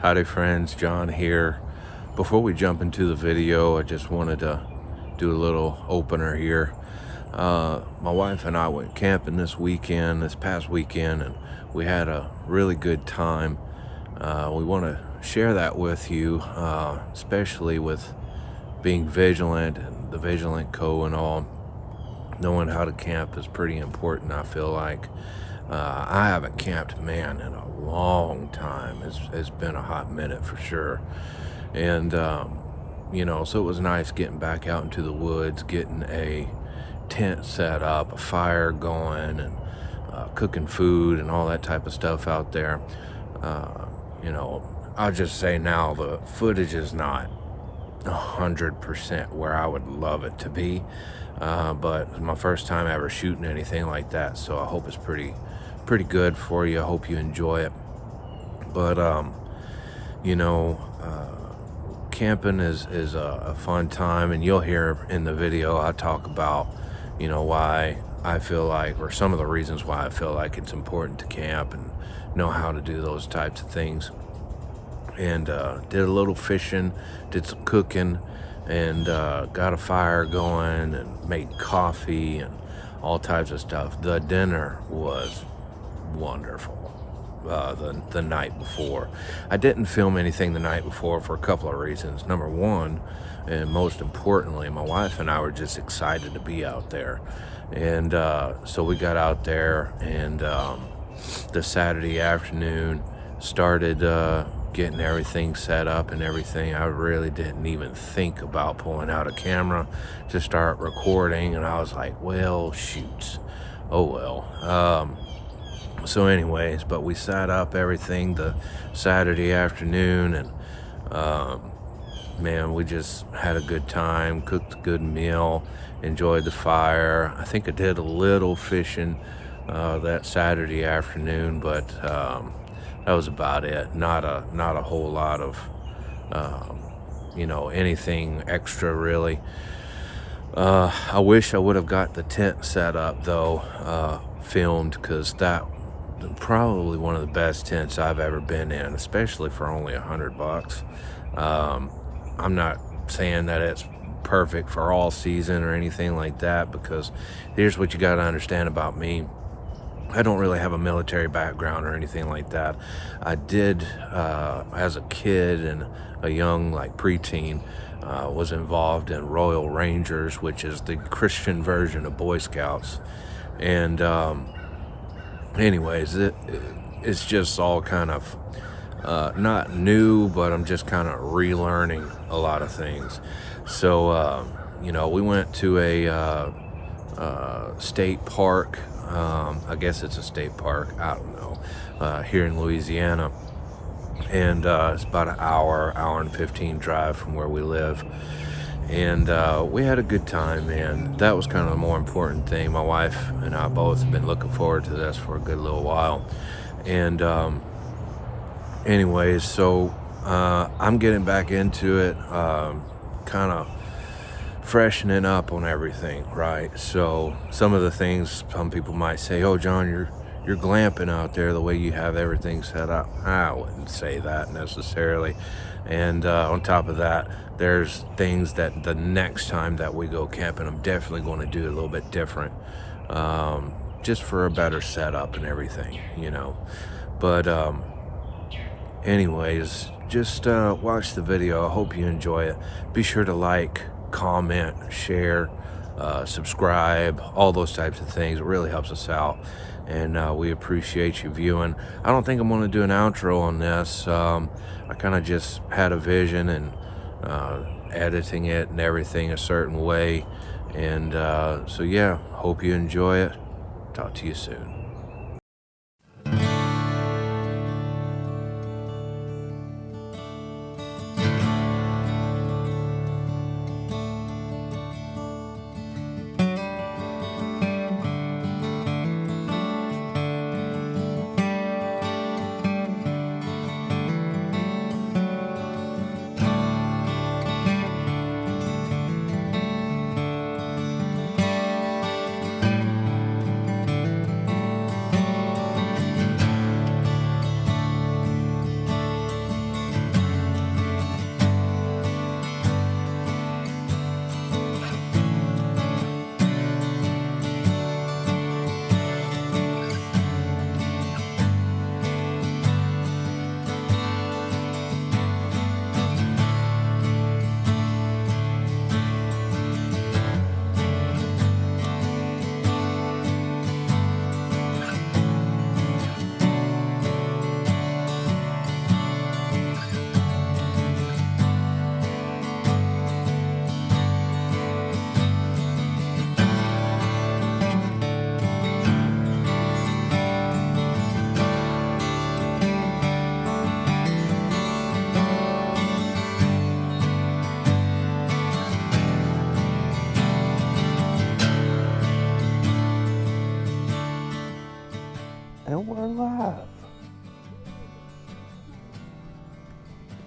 Howdy friends, John here. Before we jump into the video, I just wanted to do a little opener here. My wife and I went camping this past weekend, and we had a really good time. We want to share that with you, especially with being vigilant and the Vigilant Co. and all. Knowing how to camp is pretty important, I feel like. I haven't camped, man, in a long time. It's been a hot minute for sure. And, so it was nice getting back out into the woods, getting a tent set up, a fire going, and cooking food and all that type of stuff out there. I'll just say now the footage is not 100% where I would love it to be, but it's my first time ever shooting anything like that, so I hope it's pretty good for you. I hope you enjoy it. But camping is a fun time, and you'll hear in the video I talk about why I feel like, or some of the reasons why I feel like it's important to camp and know how to do those types of things. And did a little fishing, did some cooking, and got a fire going and made coffee and all types of stuff. The dinner was wonderful. The night before, I didn't film anything the night before for a couple of reasons. Number one, and most importantly, my wife and I were just excited to be out there. And so we got out there, and the Saturday afternoon started getting everything set up and everything. I really didn't even think about pulling out a camera to start recording, and I was like, well, shoots, oh well. So anyways, but we set up everything the Saturday afternoon, and man, we just had a good time, cooked a good meal, enjoyed the fire. I think I did a little fishing that Saturday afternoon, but that was about it. Not a whole lot of anything extra really. I wish I would have got the tent set up though, filmed, because that probably one of the best tents I've ever been in, especially for only $100. I'm not saying that it's perfect for all season or anything like that, because here's what you got to understand about me. I don't really have a military background or anything like that. I did, as a kid and a young, preteen, was involved in Royal Rangers, which is the Christian version of Boy Scouts. And anyways, it's just all kind of not new, but I'm just kind of relearning a lot of things. So, we went to a state park. I guess it's a state park, I don't know, here in Louisiana. And it's about an hour and 15 drive from where we live. And we had a good time, man. That was kind of the more important thing. My wife and I both have been looking forward to this for a good little while. And anyways, so I'm getting back into it, kind of freshening up on everything, right? So some of the things some people might say, oh John, you're glamping out there the way you have everything set up. I wouldn't say that necessarily. And on top of that, there's things that the next time that we go camping, I'm definitely going to do a little bit different, just for a better setup and everything, But anyways, just watch the video. I hope you enjoy it. Be sure to like, comment, share, subscribe, all those types of things. It really helps us out, and we appreciate you viewing. I don't think I'm going to do an outro on this. I kind of just had a vision, and editing it and everything a certain way, and so yeah, hope you enjoy it. Talk to you soon.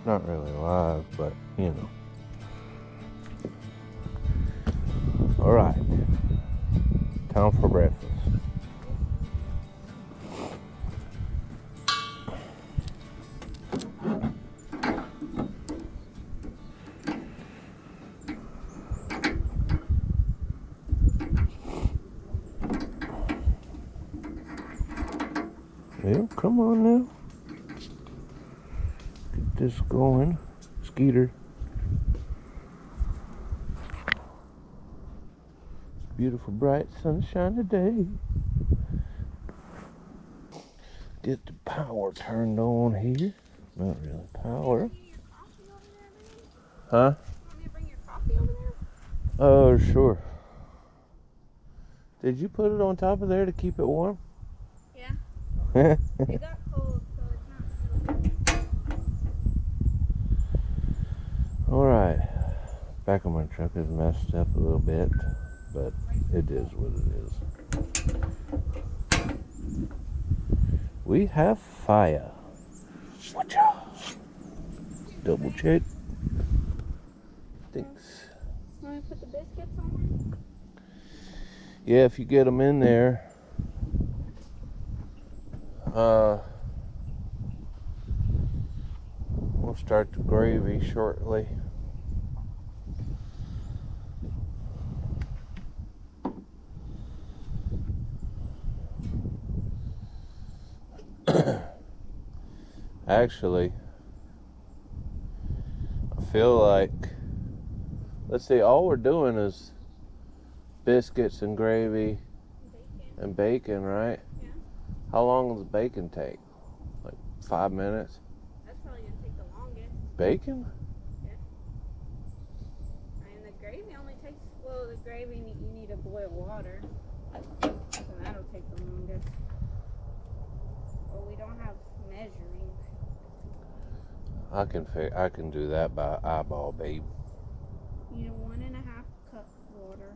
Not really live, but you know. Alright. Time for breakfast. Well, come on now. Get this going. Skeeter. Beautiful, bright, sunshine today. Get the power turned on here. Not really power. Huh? Want me to bring your coffee over there? Oh, sure. Did you put it on top of there to keep it warm? Yeah. It got cold, so it's not really good. Alright. Back of my truck is messed up a little bit, but it is what it is. We have fire. Watch out. Double check. Thanks. Want me to put the biscuits on? Yeah, if you get them in there. We'll start the gravy shortly. Actually, I feel like, let's see, all we're doing is biscuits and gravy and bacon, right? Yeah. How long does bacon take? Like 5 minutes? That's probably going to take the longest. Bacon? Yeah. And the gravy only takes, well, the gravy, you need to boil water. So that'll take the longest. But we don't have measuring. I can do that by eyeball, babe. You need a 1.5 cup water.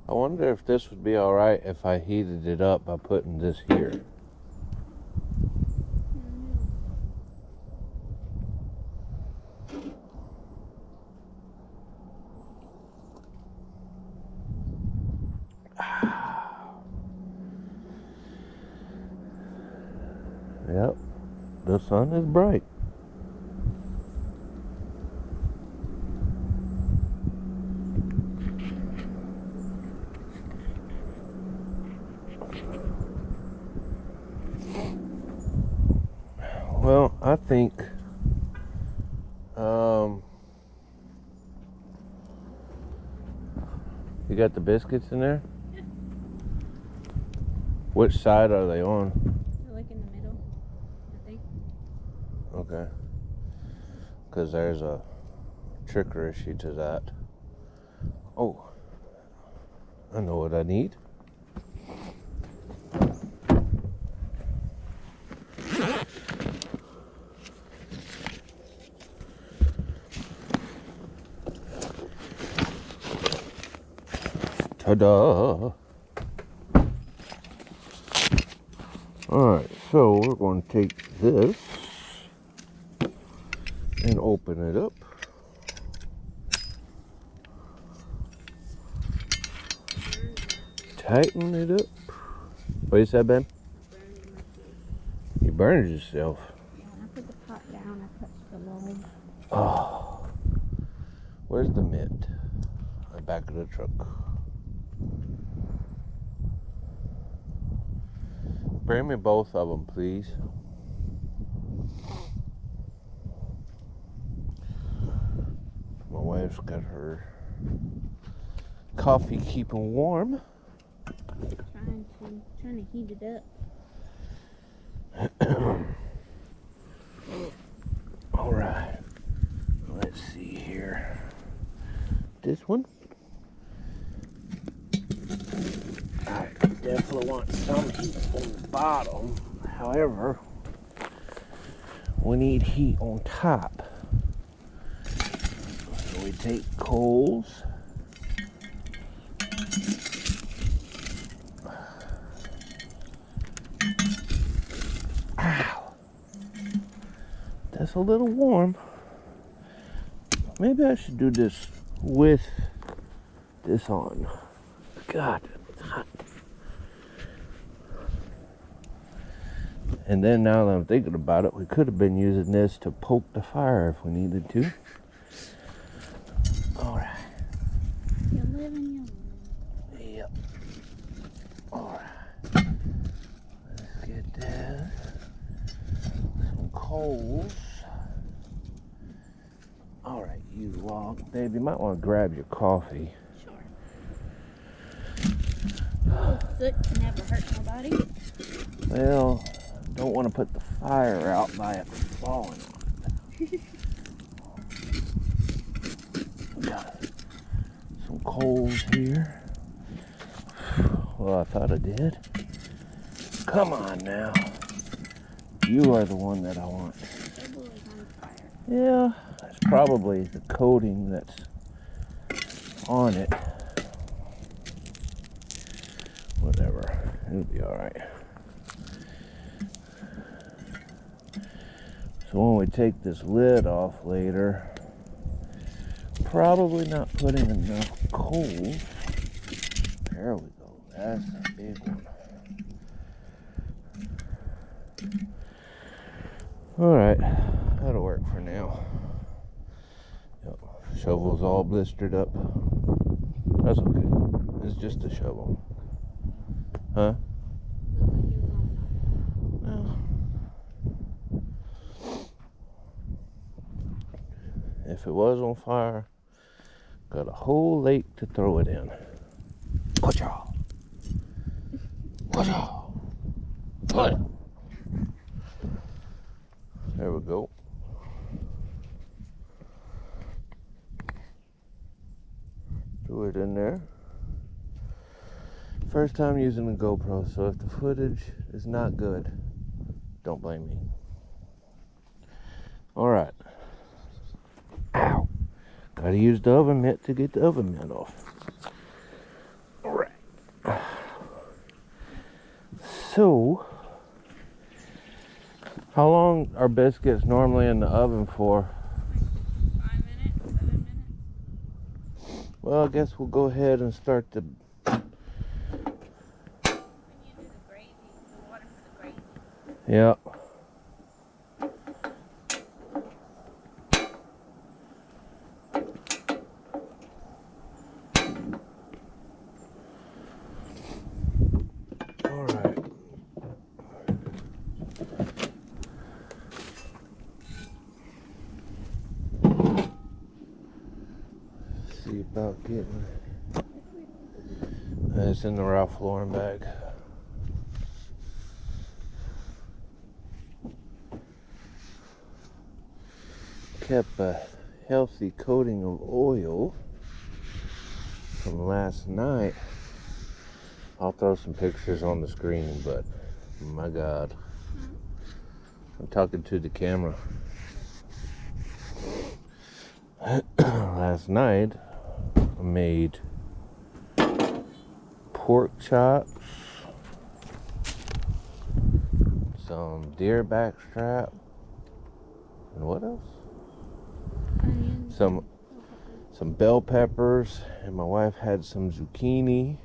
I wonder if this would be alright if I heated it up by putting this here. Yep, the sun is bright. Well, I think you got the biscuits in there? Yeah. Which side are they on? They're like in the middle, I think. Okay. Because there's a trickery to that. Oh, I know what I need. Ta-da! Alright, so we're going to take this and open it up. Tighten it up. What you said, Ben? You burned yourself. When I put the pot down, I touched the log. Oh. Where's the mitt? The back of the truck. Bring me both of them, please. My wife's got her coffee keeping warm. Trying to heat it up. All right. Let's see here. This one. I definitely want some heat on the bottom. However, we need heat on top. So we take coals. It's a little warm. Maybe I should do this with this on. God, it's hot. And then now that I'm thinking about it, we could have been using this to poke the fire if we needed to. Alright. You live and you learn. Yep. Alright. Let's get that. Some coals. Alright, you walk. Babe, you might want to grab your coffee. Sure. Oh, soot can never hurt nobody. Well, don't want to put the fire out by it falling on it. Got some coals here. Well, I thought I did. Come on now. You are the one that I want. Table is on fire. Yeah, it's probably the coating that's on it. Whatever, it'll be alright. So when we take this lid off later, probably not putting enough coal. There we go, that's a big one. Alright, that'll work for now. Yep. Shovel's all blistered up. That's okay. It's just a shovel. Huh? No. If it was on fire, got a whole lake to throw it in. Put-yaw. Put-yaw. Put. There we go. Threw it in there. First time using the GoPro, so if the footage is not good, don't blame me. Alright. Ow. Gotta use the oven mitt to get the oven mitt off. Alright. So, how long are biscuits normally in the oven for? 5 minutes, 7 minutes. Well, I guess we'll go ahead and start the... When you do the gravy, the water for the gravy. Yeah. See about getting... It's in the Ralph Lauren bag. Kept a healthy coating of oil from last night. I'll throw some pictures on the screen, but my God, I'm talking to the camera. Last night I made pork chops, some deer back strap, and what else? Onions. Some bell peppers, and my wife had some zucchini.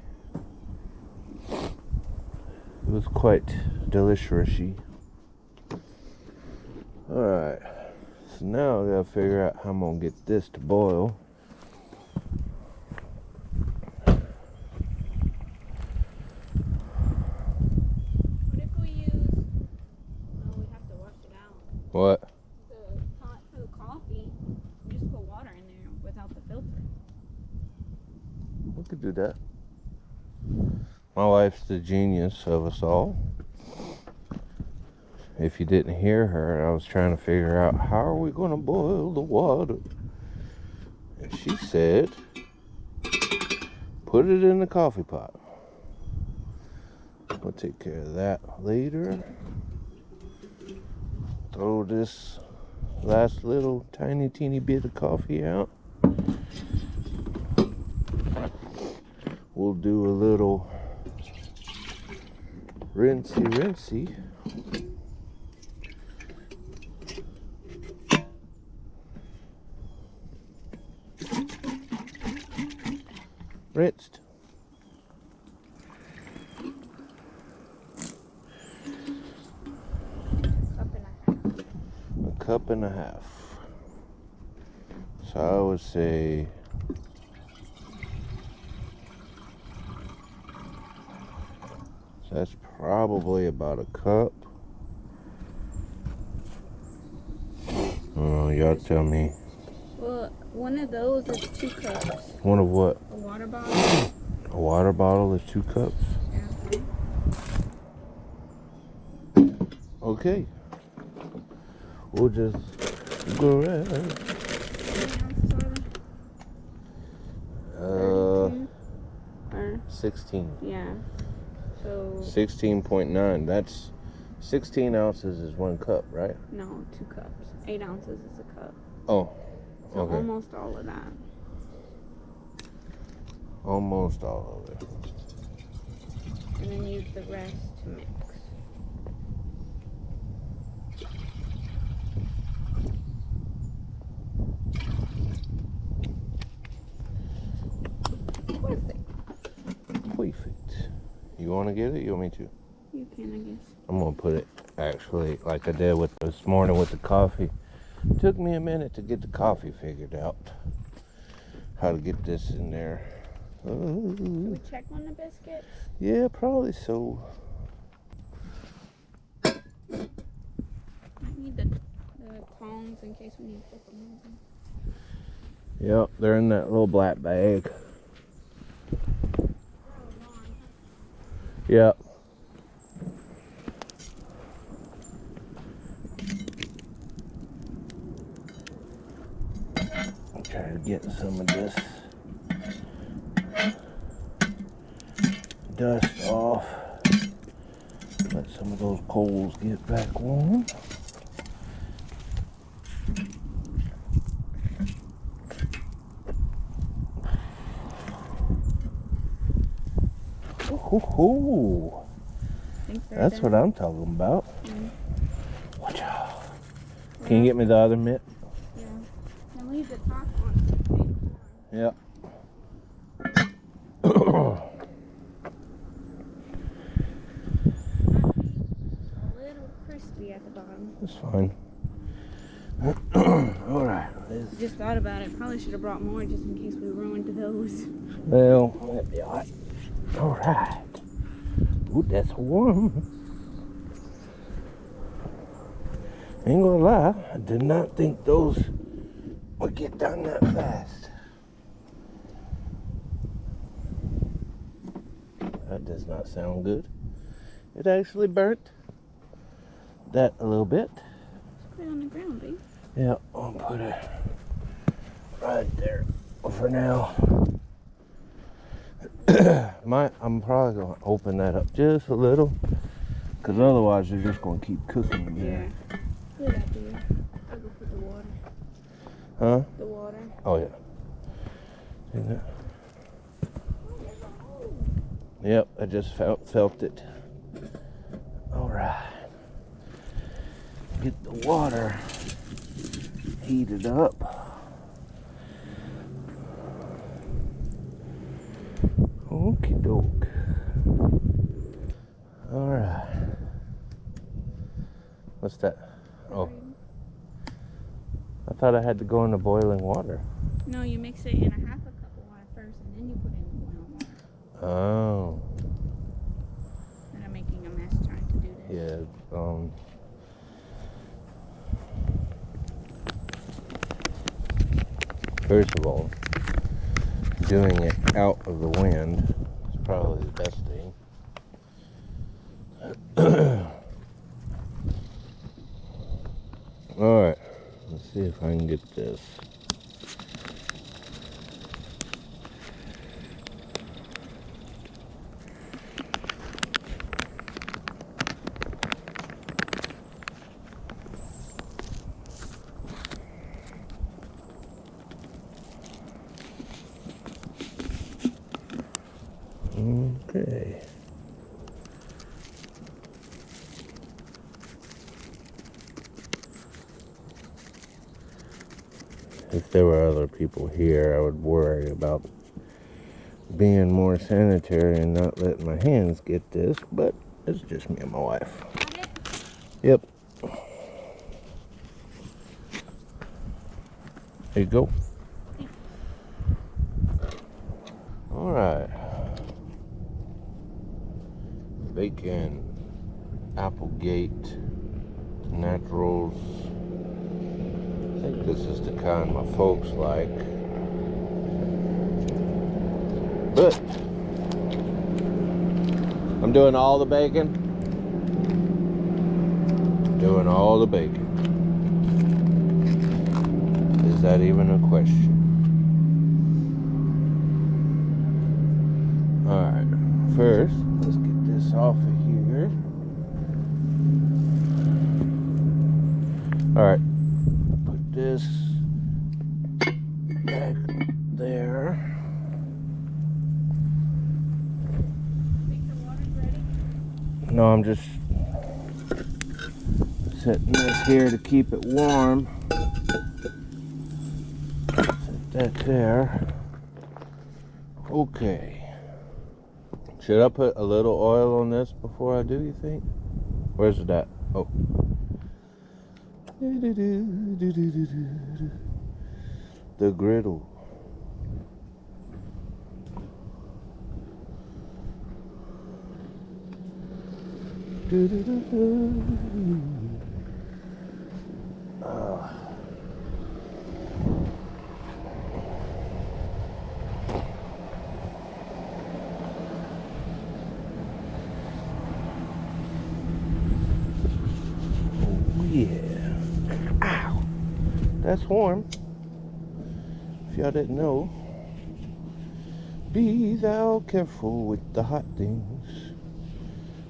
It was quite delicious-y. Alright, so now I gotta figure out how I'm gonna get this to boil. What if we use... Oh, we have to wash it out. What? The pot for the coffee. We just put water in there without the filter. We could do that. My wife's the genius of us all. If you didn't hear her, I was trying to figure out how are we going to boil the water. And she said, put it in the coffee pot. We'll take care of that later. Throw this last little tiny teeny bit of coffee out. We'll do a little rinsey. Rinsed. A cup and a half. So I would say that's probably about a cup. Oh, y'all tell me. Well, one of those is 2 cups. One of what? A water bottle. A water bottle is 2 cups? Yeah. Okay. We'll just go ahead. How many ounces are there? 16. Yeah. So 16.9. That's 16 ounces is 1 cup, right? no, 2 cups. 8 ounces is a cup. Oh, So okay. almost all of that. Almost all of it. And then use the rest to mix. Perfect. You want to get it? You want me to? You can, I guess. I'm going to put it, actually, like I did with this morning with the coffee. It took me a minute to get the coffee figured out. How to get this in there. Should we check on the biscuits? Yeah, probably so. I need the tongs in case we need to put them in. Yep, they're in that little black bag. Yep. Try to get some of this dust off. Let some of those coals get back warm. Ooh, that's what I'm talking about. Watch out. Can you get me the other mitt? Yeah. And leave the top on. Yep. A little crispy at the bottom. That's fine. Alright. Just thought about it. Probably should have brought more just in case we ruined those. Well, that'd be alright. Alright. Ooh, that's warm. Ain't gonna lie, I did not think those would get done that fast. That does not sound good. It actually burnt that a little bit. Put it on the ground, babe. Yeah, I'll put it right there for now. I'm probably gonna open that up just a little, because otherwise you're just gonna keep cooking in here. Yeah. Good idea. I'll go put the water. Huh? The water. Oh yeah. See that? Yep, I just felt it. All right. Get the water heated up. Okie doke. All right. What's that? Oh. I thought I had to go into boiling water. No, you mix it in a half a cup of water first, and then you put in the boiling water. Oh. And I'm making a mess trying to do this. Yeah. First of all, doing it out of the wind is probably the best thing. Alright, let's see if I can get this. Okay. If there were other people here, I would worry about being more sanitary and not letting my hands get this, but it's just me and my wife. Yep. There you go. Alright. Bacon, Applegate, Naturals. I think this is the kind my folks like. But I'm doing all the bacon. Doing all the bacon. Is that even a question? Alright, first, let's get this off of here. Alright, put this back there. Think the water's ready? No, I'm just setting this here to keep it warm. Set that there. Okay. Should I put a little oil on this before I do, you think? Where's it at? Oh. The griddle. Yeah. Ow. That's warm. If y'all didn't know. Be thou careful with the hot things.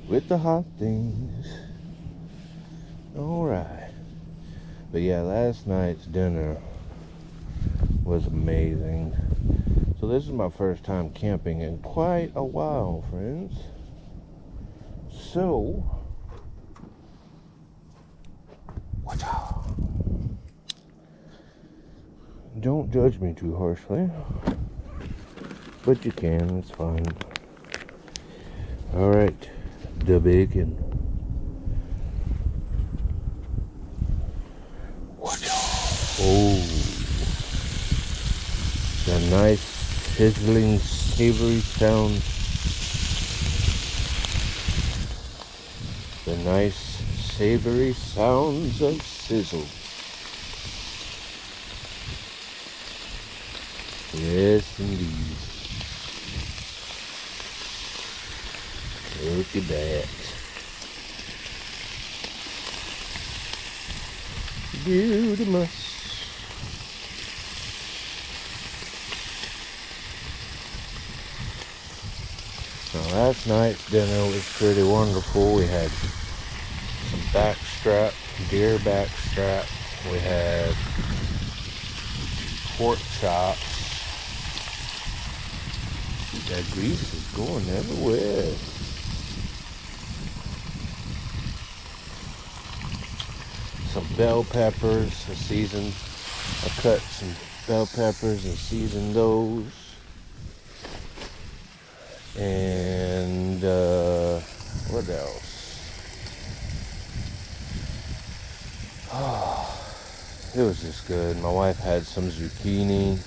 With the hot things. Alright. But yeah, last night's dinner was amazing. So this is my first time camping in quite a while, friends. So don't judge me too harshly, but you can, it's fine. Alright, the bacon. Oh, the nice sizzling, savory sound. The nice, savory sounds of sizzle. Yes, indeed. Look at that. Beautiful. Now, last night's dinner was pretty wonderful. We had some backstrap, deer backstrap. We had pork chops. That grease is going everywhere. Some bell peppers, I cut some bell peppers and seasoned those. And what else? Oh, it was just good. My wife had some zucchini.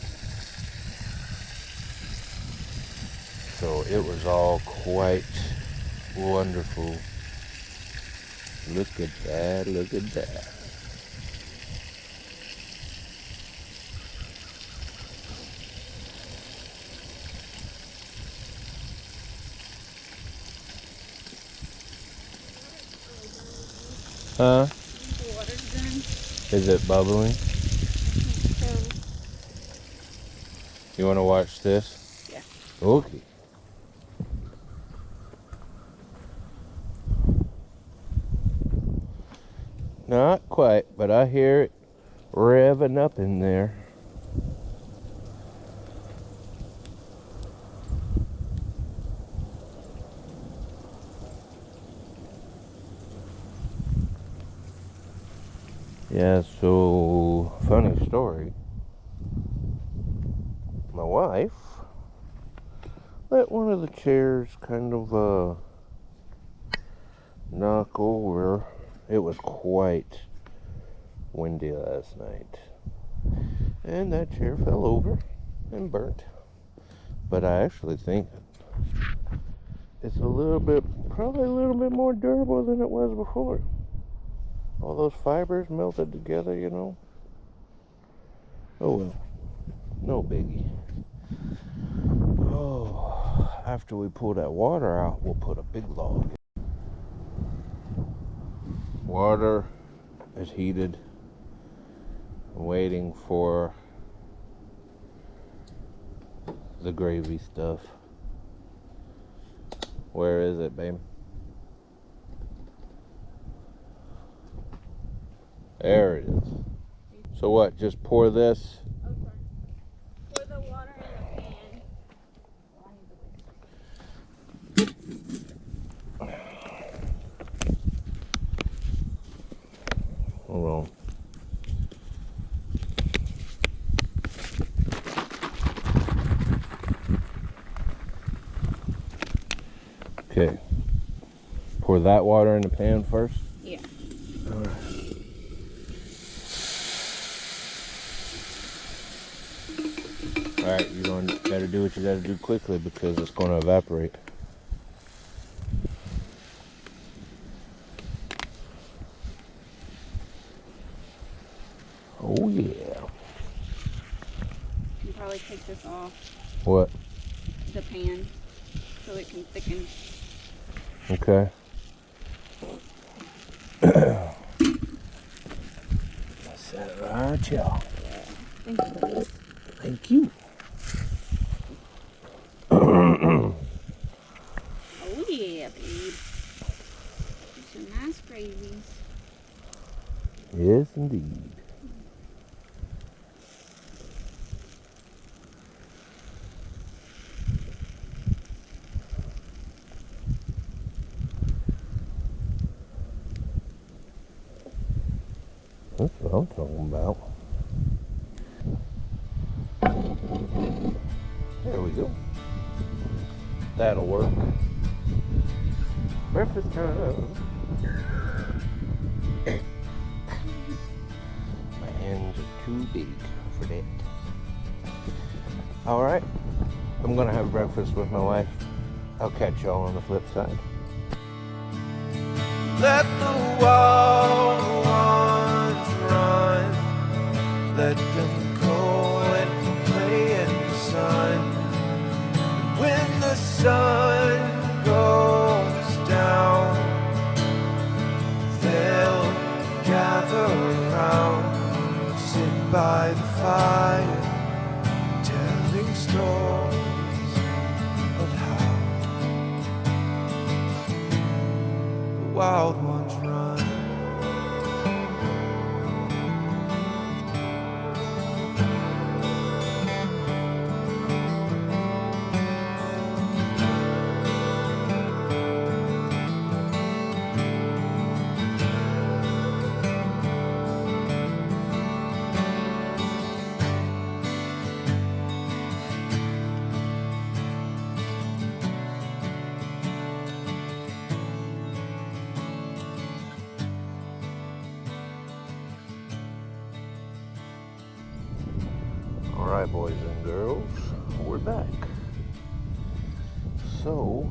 So it was all quite wonderful. Look at that, look at that. Huh? The water's done. Is it bubbling? So, You want to watch this? yeah. Okay. Not quite, but I hear it revving up in there. Yeah, so funny story. My wife let one of the chairs kind of knock over. It was quite windy last night, and that chair fell over and burnt. But I actually think it's probably a little bit more durable than it was before. All those fibers melted together, you know. Oh well, no biggie. Oh, after we pull that water out, we'll put a big log. Water is heated. I'm waiting for the gravy stuff. Where is it, babe? There it is. So what, just pour this? Okay. Pour the water in the pan. Hold on. Okay. Pour that water in the pan first? Yeah. Alright. Alright, you're going to gotta do what you gotta do quickly because it's going to evaporate. Oh yeah. You can probably take this off What? the pan so it can thicken. Okay. Set it right, y'all. Thank you, please. Thank you. Oh yeah, babe. Some nice gravies. Yes, indeed. That's what I'm talking about. There we go. That'll work. Breakfast time. My hands are too big for that. Alright. I'm gonna have breakfast with my wife. I'll catch y'all on the flip side. Let the wild ones run. Let them go and play in the sun. When the sun goes down, they'll gather around, sit by the fire, telling stories of how the wild ones run. Alright, boys and girls, we're back. So,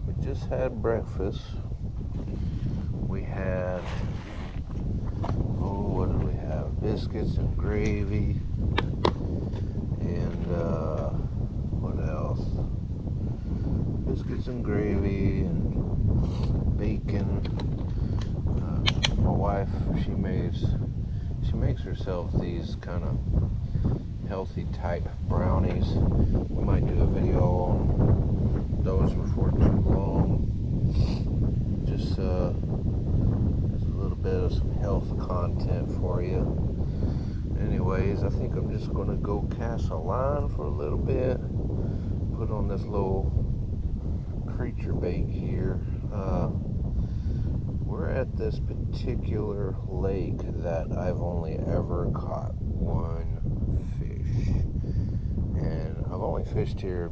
we just had breakfast. We had, what did we have? Biscuits and gravy. And, what else? Biscuits and gravy and bacon. My wife, she makes herself these kind of healthy type brownies. We might do a video on those before too long. Just a little bit of some health content for you. Anyways, I think I'm just gonna go cast a line for a little bit. Put on this little creature bait here. We're at this particular lake that I've only ever caught one fish, and I've only fished here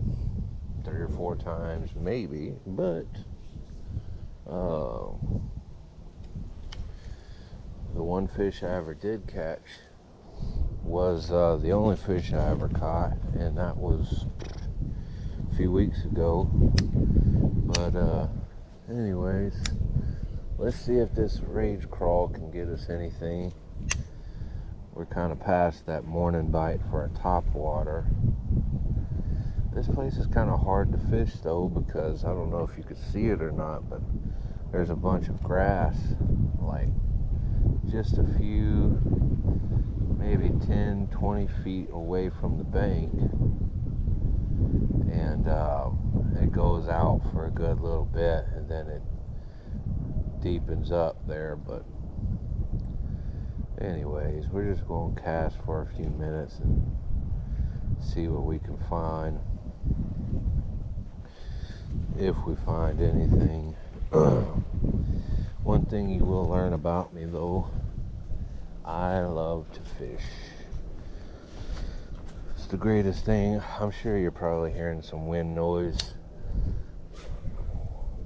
3 or 4 times, maybe, but the one fish I ever did catch was the only fish I ever caught, and that was a few weeks ago. But anyways, let's see if this rage crawl can get us anything. We're kind of past that morning bite for a top water. This place is kind of hard to fish though, because I don't know if you could see it or not, but there's a bunch of grass like just a few, maybe 10, 20 feet away from the bank, and it goes out for a good little bit and then it deepens up there. But anyways, we're just going to cast for a few minutes and see what we can find, if we find anything. One thing you will learn about me though, I love to fish. It's the greatest thing. I'm sure you're probably hearing some wind noise.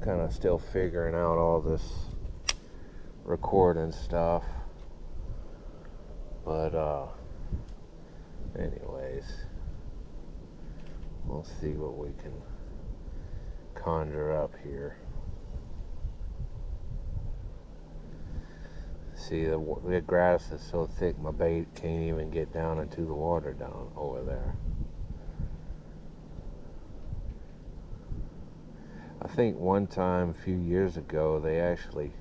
Kind of still figuring out all this recording stuff. But anyways, we'll see what we can conjure up here. See, the grass is so thick my bait can't even get down into the water down over there. I think one time a few years ago they actually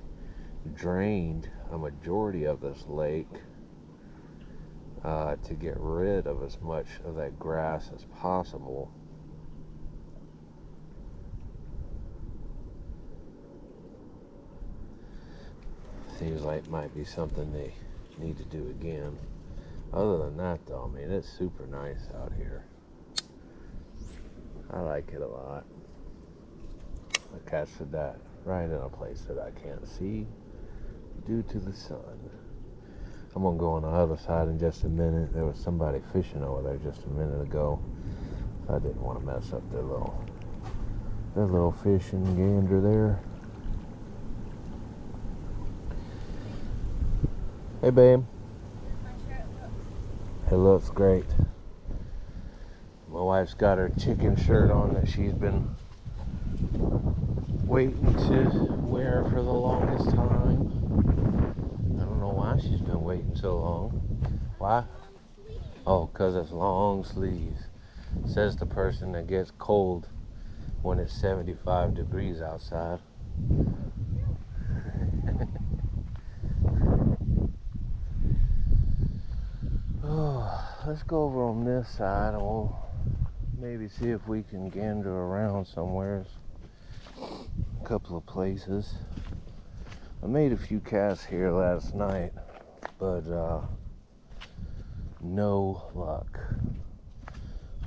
drained a majority of this lake to get rid of as much of that grass as possible. Seems like it might be something they need to do again. Other than that though, I mean, it's super nice out here. I like it a lot. I casted that right in a place that I can't see due to the sun. I'm gonna go on the other side in just a minute. There was somebody fishing over there just a minute ago. I didn't want to mess up their little fishing gander there. Hey babe. It looks great. My wife's got her chicken shirt on that she's been waiting to wear for the longest time. I don't know why she's been waiting so long. Why? Oh, because it's long sleeves. Says the person that gets cold when it's 75 degrees outside. Let's go over on this side and we'll maybe see if we can gander around somewhere. A couple of places. I made a few casts here last night, but no luck.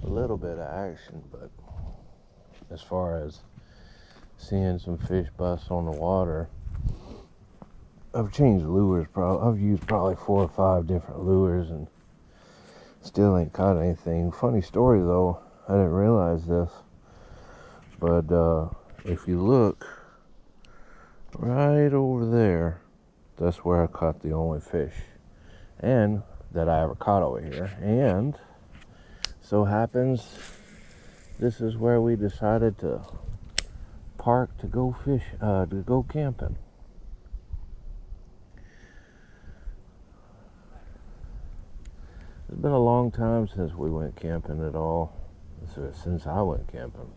A little bit of action, but as far as seeing some fish bust on the water, I've changed lures. I've used probably 4 or 5 different lures and still ain't caught anything. Funny story though, I didn't realize this, but if you look right over there, that's where I caught the only fish and that I ever caught over here. And so happens this is where we decided to park to go fish, to go camping. It's been a long time since we went camping at all, since I went camping.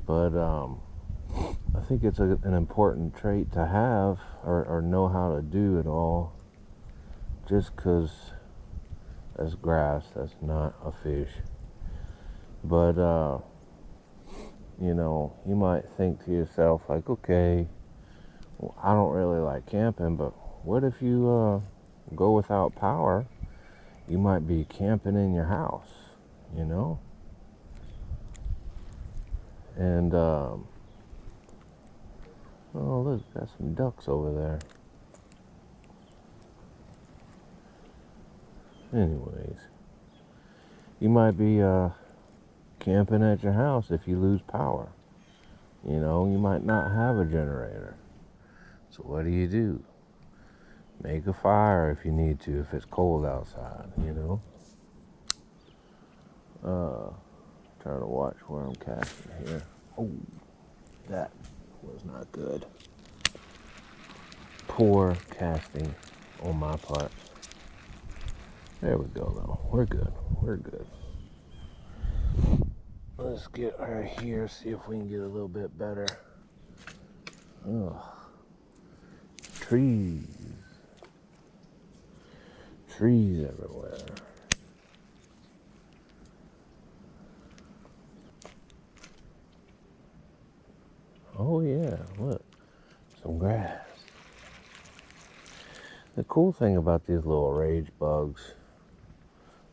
But I think it's an important trait to have or know how to do it all. Just because that's grass, that's not a fish. But, you know, you might think to yourself like, okay, well, I don't really like camping, but what if you go without power? You might be camping in your house, you know? And, oh, look, got some ducks over there. Anyways, you might be camping at your house if you lose power. You know, you might not have a generator. So what do? Make a fire if you need to, if it's cold outside, you know. Trying to watch where I'm casting here. Oh, that was not good. Poor casting on my part. There we go though. We're good. We're good. Let's get right here, see if we can get a little bit better. Oh, trees. Trees everywhere. Oh yeah, look, some grass. The cool thing about these little rage bugs,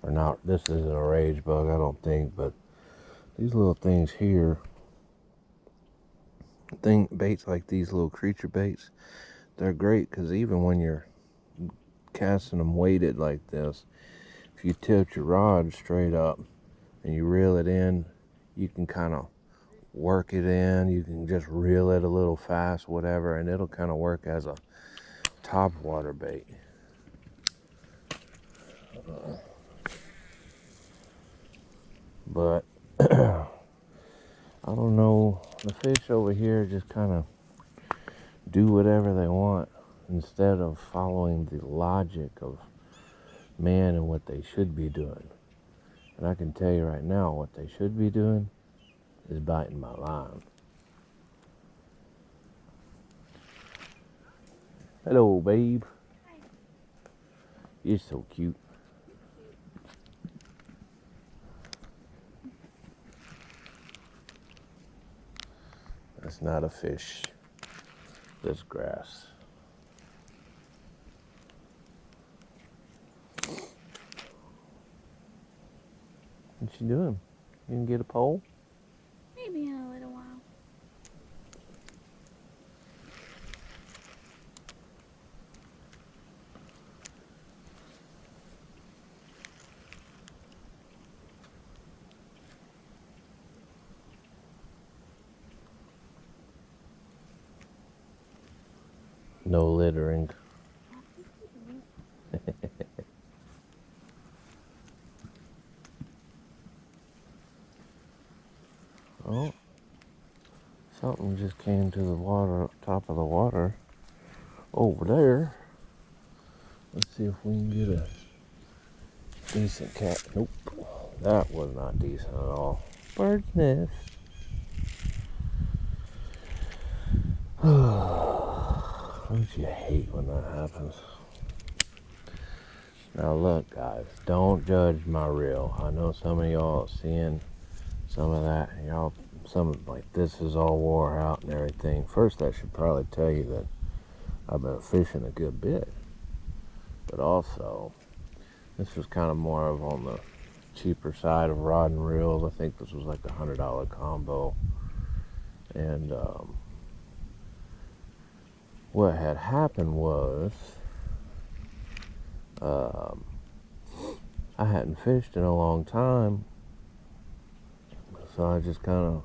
or not, this isn't a rage bug, I don't think, but these little things here, baits like these little creature baits, they're great because even when you're casting them weighted like this, if you tilt your rod straight up and you reel it in, you can kind of work it in. You can just reel it a little fast, whatever, and it'll kind of work as a top water bait. But I don't know, the fish over here just kind of do whatever they want instead of following the logic of man and what they should be doing. And I can tell you right now, what they should be doing is biting my line. Hello, babe. Hi. You're so cute. That's not a fish. That's grass. What you doing? You can get a pole? Maybe in a little while. No littering. Oh, something just came to the water, top of the water over there. Let's see if we can get a decent cat. Nope, that was not decent at all. Bird's nest. Don't you hate when that happens? Now look, guys, don't judge my reel. I know some of y'all are seeing some of that. Y'all, some like this is all wore out and everything. First, I should probably tell you that I've been fishing a good bit, but also this was kind of more of on the cheaper side of rod and reels. I think this was like $100 combo, and what had happened was I hadn't fished in a long time, so I just kind of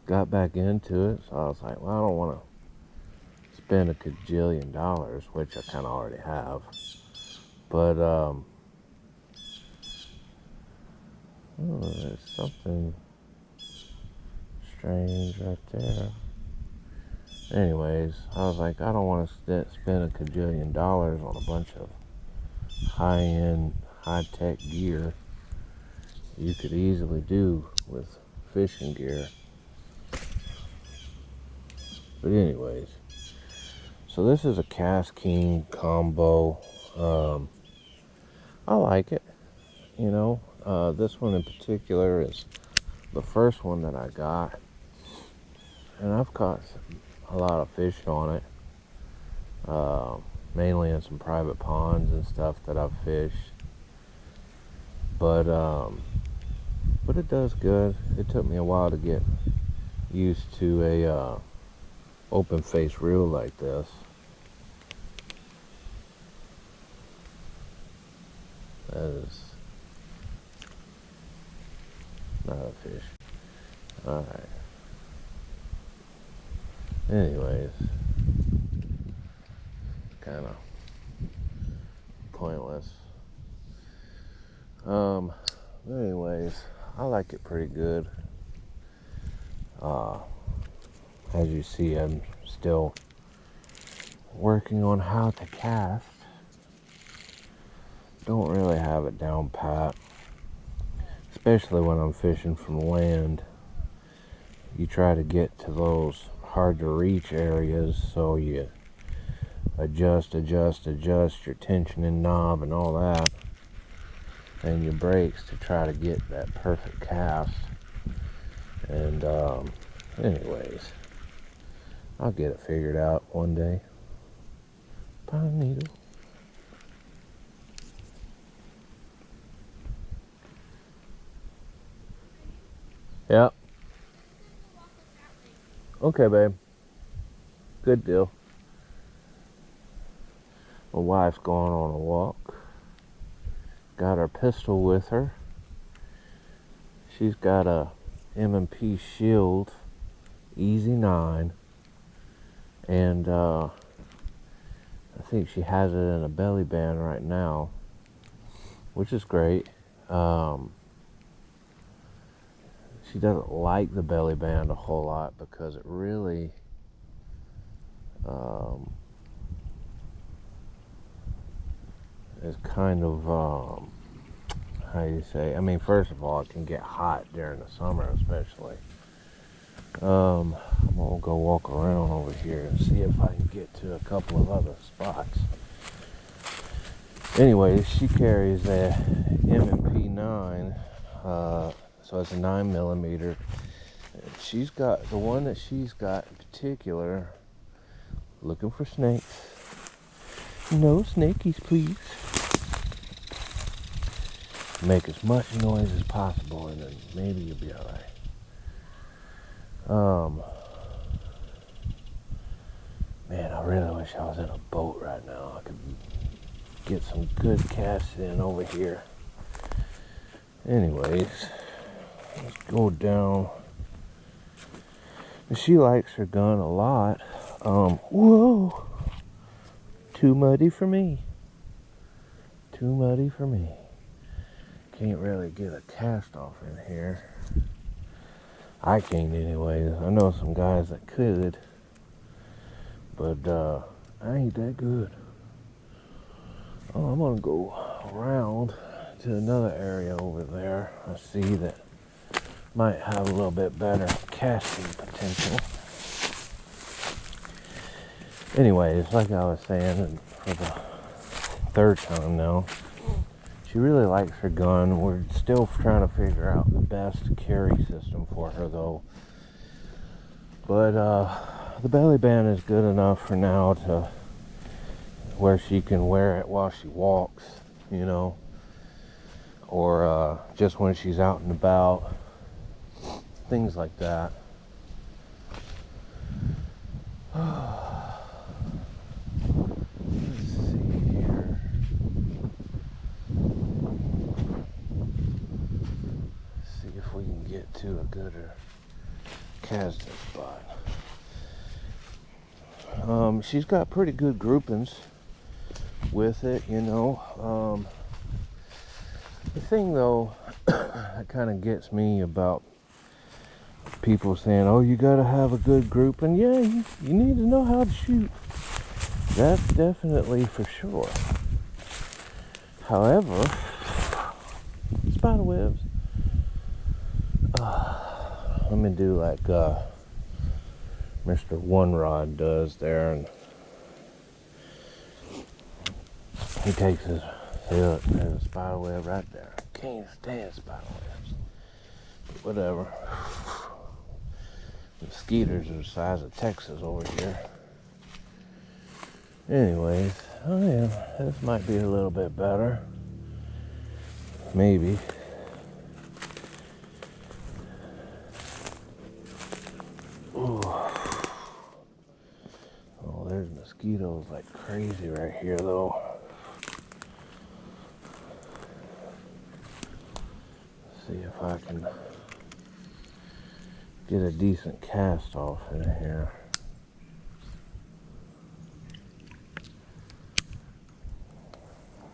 got back into it. So I was like, well, I don't want to spend a cajillion dollars, which I kind of already have, but oh, there's something strange right there. Anyways, I was like, I don't want to spend a cajillion dollars on a bunch of high-end, high-tech gear you could easily do with fishing gear. But anyways, so this is a Cast King combo. I like it, you know. This one in particular is the first one that I got, and I've caught a lot of fish on it, mainly in some private ponds and stuff that I've fished, but it does good. It took me a while to get used to a open face reel like this. That is Not a fish. Alright. Anyways. Kind of pointless. Anyways, I like it pretty good. As you see, I'm still working on how to cast. Don't really have it down pat, especially when I'm fishing from land. You try to get to those hard to reach areas, so you adjust your tension and knob and all that, and your brakes to try to get that perfect cast. And anyways, I'll get it figured out one day. Pine needle. Yep. Okay, babe. Good deal. My wife's going on a walk. Got her pistol with her. She's got a M&P Shield Easy 9. And I think she has it in a belly band right now, which is great. She doesn't like the belly band a whole lot because it really is kind of, how do you say? I mean, first of all, it can get hot during the summer, especially. I'm gonna go walk around over here and see if I can get to a couple of other spots. Anyway, she carries a M&P 9, so it's a 9mm. She's got the one that she's got in particular. Looking for snakes. No snakies, please. Make as much noise as possible, and then maybe you'll be alright. Man, I really wish I was in a boat right now. I could get some good casts in over here. Anyways, let's go down. She likes her gun a lot. Whoa! Too muddy for me. Too muddy for me. Can't really get a cast off in here. I can't anyways. I know some guys that could, but I ain't that good. Oh, I'm gonna go around to another area over there. I see that might have a little bit better casting potential. Anyways, like I was saying, and for the third time now, she really likes her gun. We're still trying to figure out the best carry system for her though. But the belly band is good enough for now to where she can wear it while she walks, you know, or just when she's out and about, things like that. Let's see here. See if we can get to a gooder casting spot. She's got pretty good groupings with it, you know. The thing though that kind of gets me about people saying, oh, you gotta have a good grouping. Yeah, you need to know how to shoot. That's definitely for sure. However, spider webs. Let me do like Mr. One Rod does there, and he takes his, see, look, there's a spider web right there. Can't stand spider webs. But whatever. Mosquitoes are the size of Texas over here. Anyways, oh yeah, this might be a little bit better. Maybe. Ooh. Oh, there's mosquitoes like crazy right here though. See if I can get a decent cast off in here.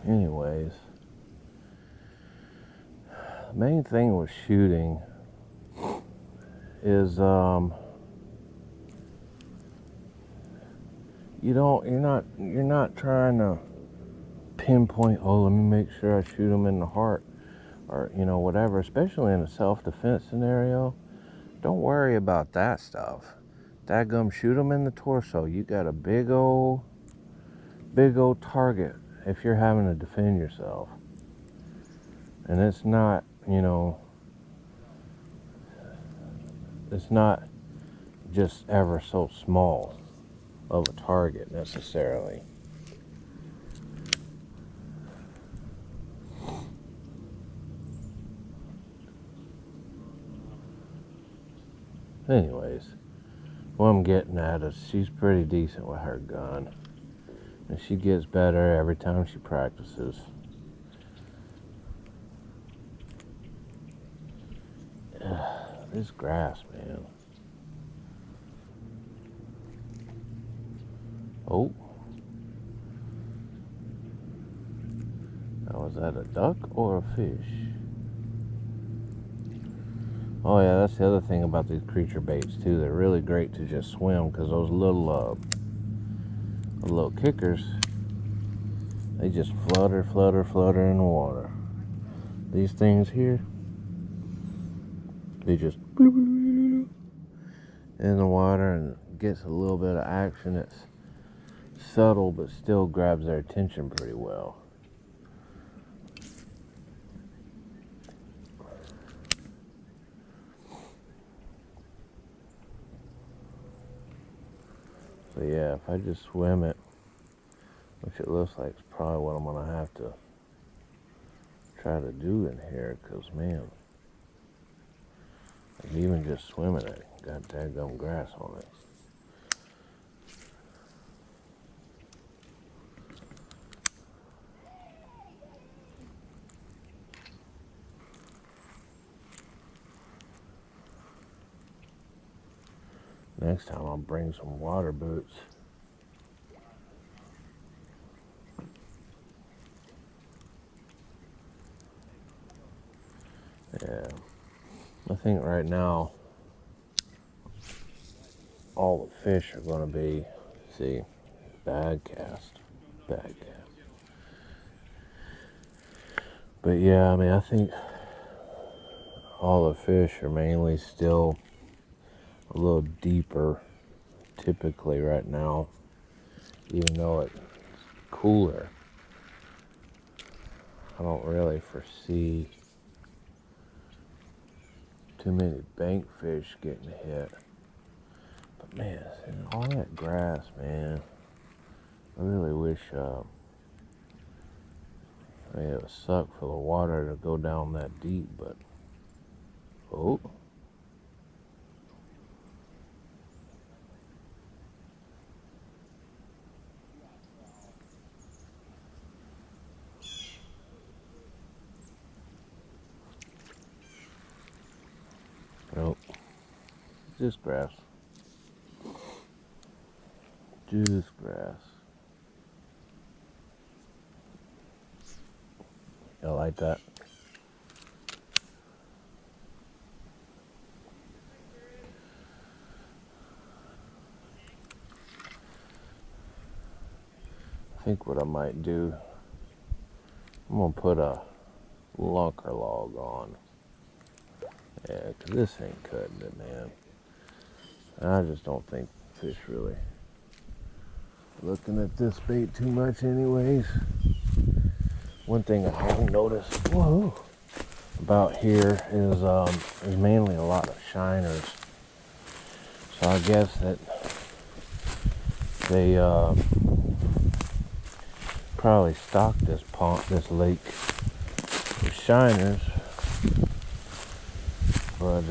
Anyways, the main thing with shooting is you're not trying to pinpoint, oh, let me make sure I shoot them in the heart, or whatever, especially in a self-defense scenario. Don't worry about that stuff. Dadgum, shoot them in the torso. You got a big old target if you're having to defend yourself. And it's not, it's not just ever so small of a target necessarily. Anyways, what I'm getting at is she's pretty decent with her gun. And she gets better every time she practices. This grass, man. Oh. Now, was that a duck or a fish? Oh yeah, that's the other thing about these creature baits too. They're really great to just swim, because those little kickers, they just flutter in the water. These things here, they just in the water and gets a little bit of action. It's subtle, but still grabs their attention pretty well. So yeah, if I just swim it, which it looks like it's probably what I'm gonna have to try to do in here, because man, like even just swimming it, got dadgum grass on it. Next time I'll bring some water boots. Yeah, I think right now all the fish are going to be, see, bad cast. But yeah, I mean, I think all the fish are mainly still a little deeper typically right now, even though it's cooler. I don't really foresee too many bank fish getting hit. But man, all that grass, man, I really wish I mean, it would suck for the water to go down that deep, but oh. Nope. Just grass. Just grass. You like that? I think what I might do, I'm gonna put a lunker log on. Yeah, because this ain't cutting it, man. I just don't think fish really looking at this bait too much anyways. One thing I haven't noticed, whoa, about here is there's mainly a lot of shiners. So I guess that they probably stocked this this lake with shiners. But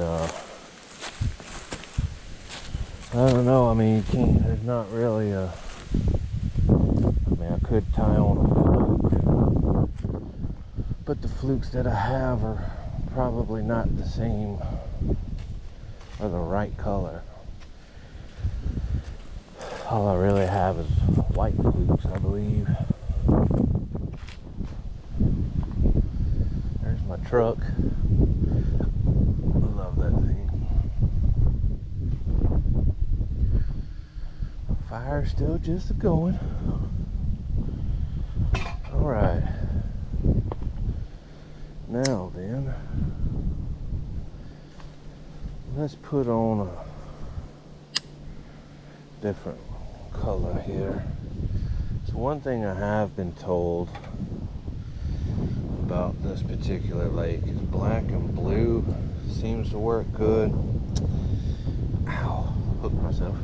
I don't know. I mean, you can't. There's not really a. I mean, I could tie on a fluke, but the flukes that I have are probably not the same, are the right color. All I really have is white flukes, I believe. There's my truck. I love that thing. Fire's still just going. Alright. Now then, let's put on a different color here. So one thing I have been told about this particular lake is black and blue seems to work good. Ow, hooked myself.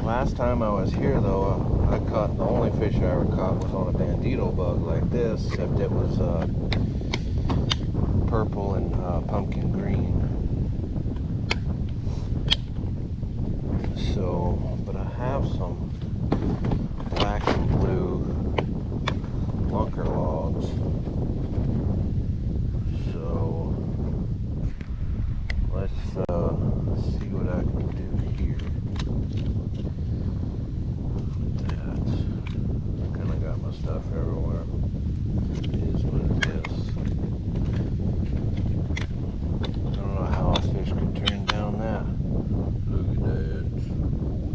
Last time I was here though, I caught, the only fish I ever caught was on a bandito bug like this, except it was purple and pumpkin green. So, but I have some black and blue lunker logs. So let's see what I can do here. That kind of got my stuff everywhere. It is what it is. I don't know how a fish could turn down that. Look at that. Oh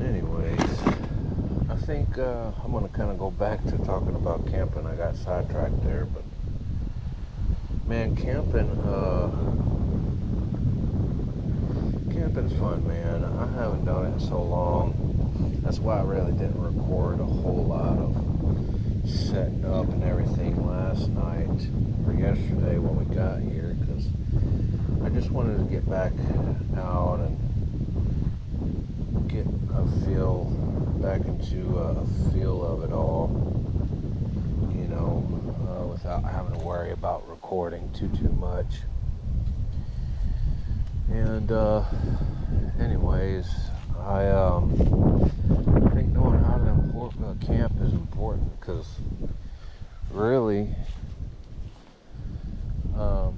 yeah. Anyways, I think I'm gonna kind of go back to talking about camping. I got sidetracked there, but man, camping's fun, man. I haven't done it in so long. That's why I really didn't record a whole lot of setting up and everything last night or yesterday when we got here, because I just wanted to get back out and get back into a feel of it all, you know, without having to worry about recording too much. And anyways, I think knowing how to camp is important, because really I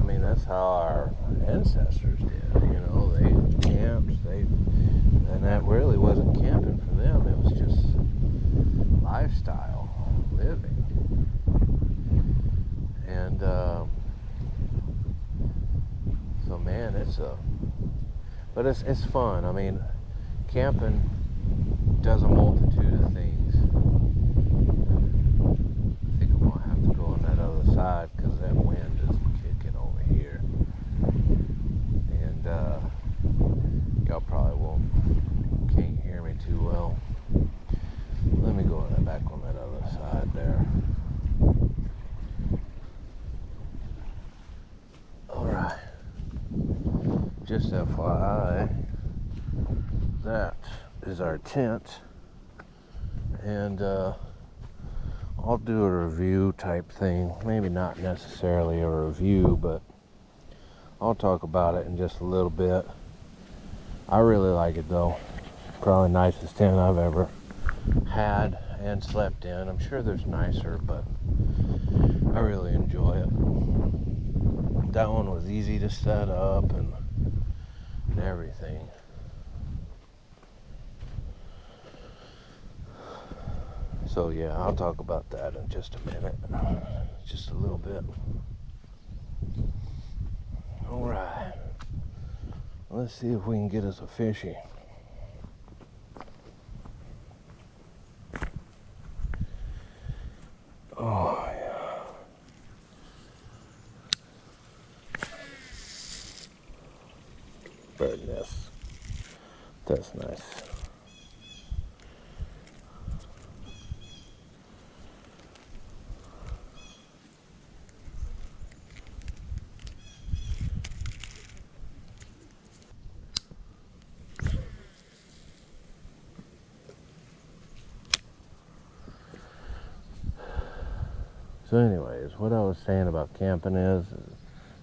mean, that's how our ancestors did, you know. They camped, and that really wasn't camping for them, it was just lifestyle living. And so man, but it's fun. I mean, camping does a multitude of things. I think I'm gonna have to go on that other side because that wind is kicking over here, and y'all probably can't hear me too well. Let me go back on that other side there. Alright, just FYI, that is our tent, and I'll do a review type thing. Maybe not necessarily a review, but I'll talk about it in just a little bit. I really like it though. Probably the nicest tent I've ever had and slept in. I'm sure there's nicer, but I really enjoy it. That one was easy to set up and everything. So yeah, I'll talk about that in just a minute. Just a little bit. Alright. Let's see if we can get us a fishy. Oh yeah. Bird nest. That's nice. So anyways, what I was saying about camping is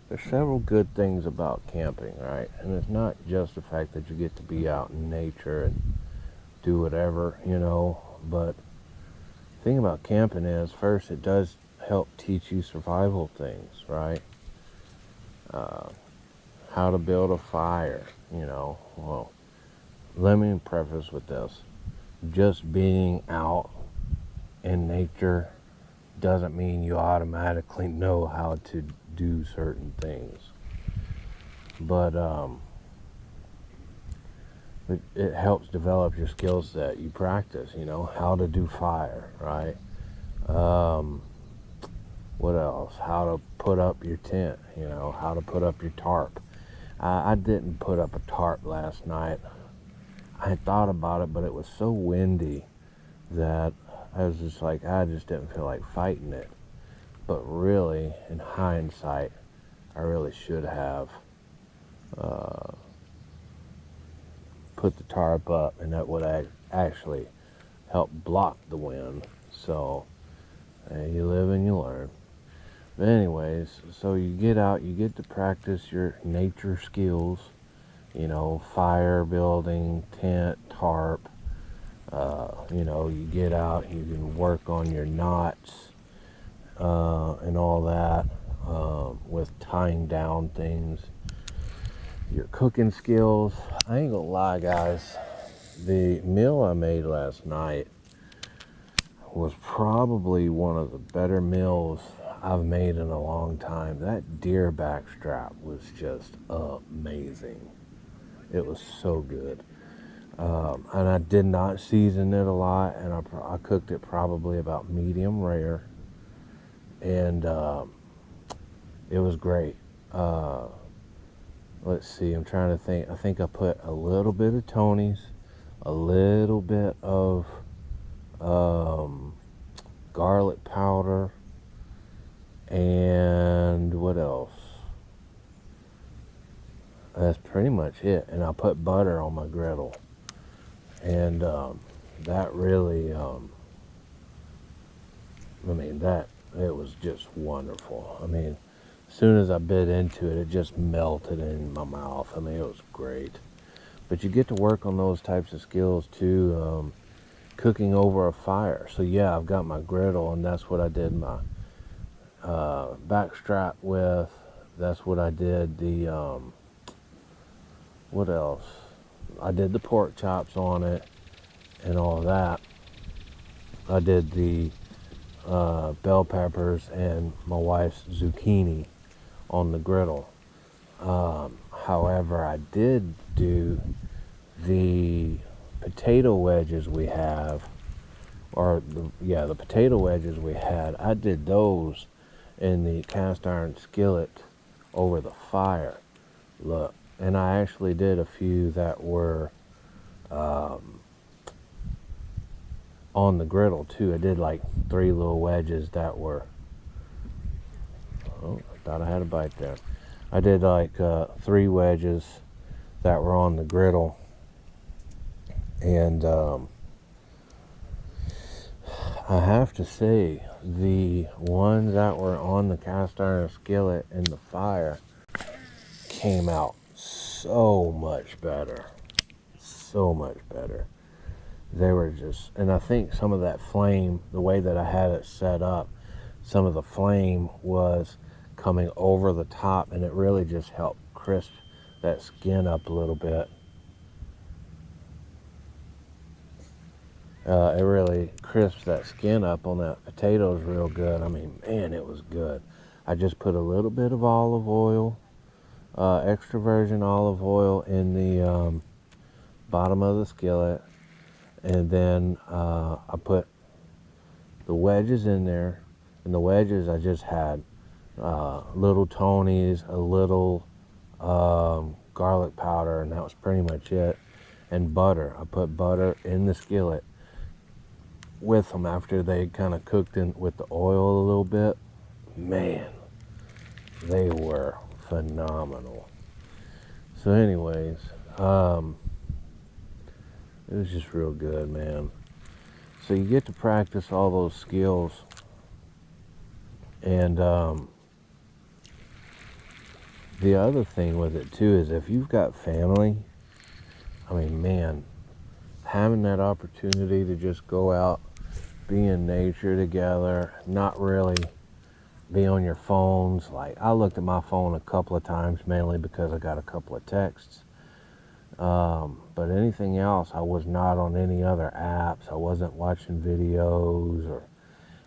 there's several good things about camping, right? And it's not just the fact that you get to be out in nature and do whatever, you know, but thing about camping is, first, it does help teach you survival things, right? How to build a fire, you know. Well, let me preface with this. Just being out in nature doesn't mean you automatically know how to do certain things. But it helps develop your skill set. You practice, you know, how to do fire, right? What else? How to put up your tent, you know, how to put up your tarp. I didn't put up a tarp last night. I had thought about it, but it was so windy that I was just like, I just didn't feel like fighting it. But really, in hindsight, I really should have put the tarp up, and that would actually help block the wind. So you live and you learn. But anyways, so you get out, you get to practice your nature skills, you know, fire building, tent, tarp. You know, you get out, you can work on your knots and all that, with tying down things. Your cooking skills. I ain't gonna lie, guys, the meal I made last night was probably one of the better meals I've made in a long time. That deer backstrap was just amazing. It was so good. And I did not season it a lot, and I cooked it probably about medium rare, and it was great. Let's see, I'm trying to think. I think I put a little bit of Tony's, a little bit of garlic powder, and what else? That's pretty much it. And I put butter on my griddle, and that really, I mean, it was just wonderful. I mean, as soon as I bit into it, it just melted in my mouth. I mean, it was great. But you get to work on those types of skills too, cooking over a fire. So yeah, I've got my griddle, and that's what I did my back strap with. That's what I did the, what else? I did the pork chops on it and all that. I did the bell peppers and my wife's zucchini on the griddle. However, I did do the potato wedges we have, or the potato wedges we had. I did those in the cast iron skillet over the fire. Look, and I actually did a few that were on the griddle too. I did like 3 little wedges that were, oh, I thought I had a bite there. I did like 3 wedges that were on the griddle, and I have to say, the ones that were on the cast iron skillet in the fire came out so much better. So much better. They were just, and I think some of that flame, the way that I had it set up, some of the flame was coming over the top, and it really just helped crisp that skin up a little bit. It really crisps that skin up on that potatoes real good. I mean, man, it was good. I just put a little bit of olive oil, extra virgin olive oil in the bottom of the skillet, and then I put the wedges in there. And the wedges, I just had little Tony's, a little garlic powder, and that was pretty much it. And butter. I put butter in the skillet with them after they kind of cooked in with the oil a little bit. Man, they were phenomenal. So anyways, it was just real good, man. So you get to practice all those skills, and the other thing with it too is if you've got family, I mean, man, having that opportunity to just go out be in nature together, not really be on your phones. Like, I looked at my phone a couple of times, mainly because I got a couple of texts. But anything else, I was not on any other apps. I wasn't watching videos or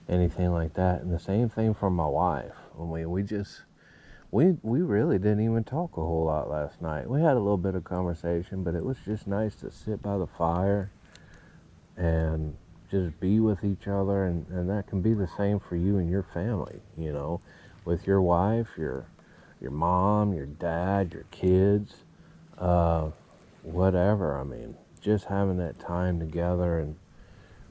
anything like that. And the same thing for my wife. We really didn't even talk a whole lot last night. We had a little bit of conversation, but it was just nice to sit by the fire and just be with each other. And that can be the same for you and your family, you know, with your wife, your mom, your dad, your kids, whatever. I mean, just having that time together and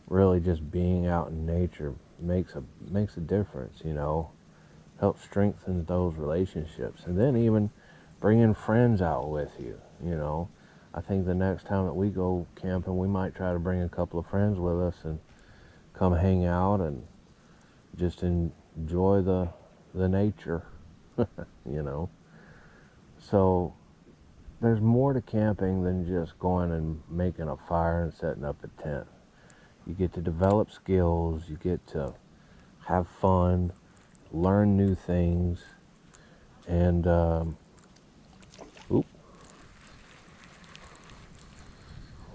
really just being out in nature makes a difference, you know. Helps strengthen those relationships. And then even bringing friends out with you, you know. I think the next time that we go camping, we might try to bring a couple of friends with us and come hang out and just enjoy the nature, you know. So there's more to camping than just going and making a fire and setting up a tent. You get to develop skills, you get to have fun, learn new things, and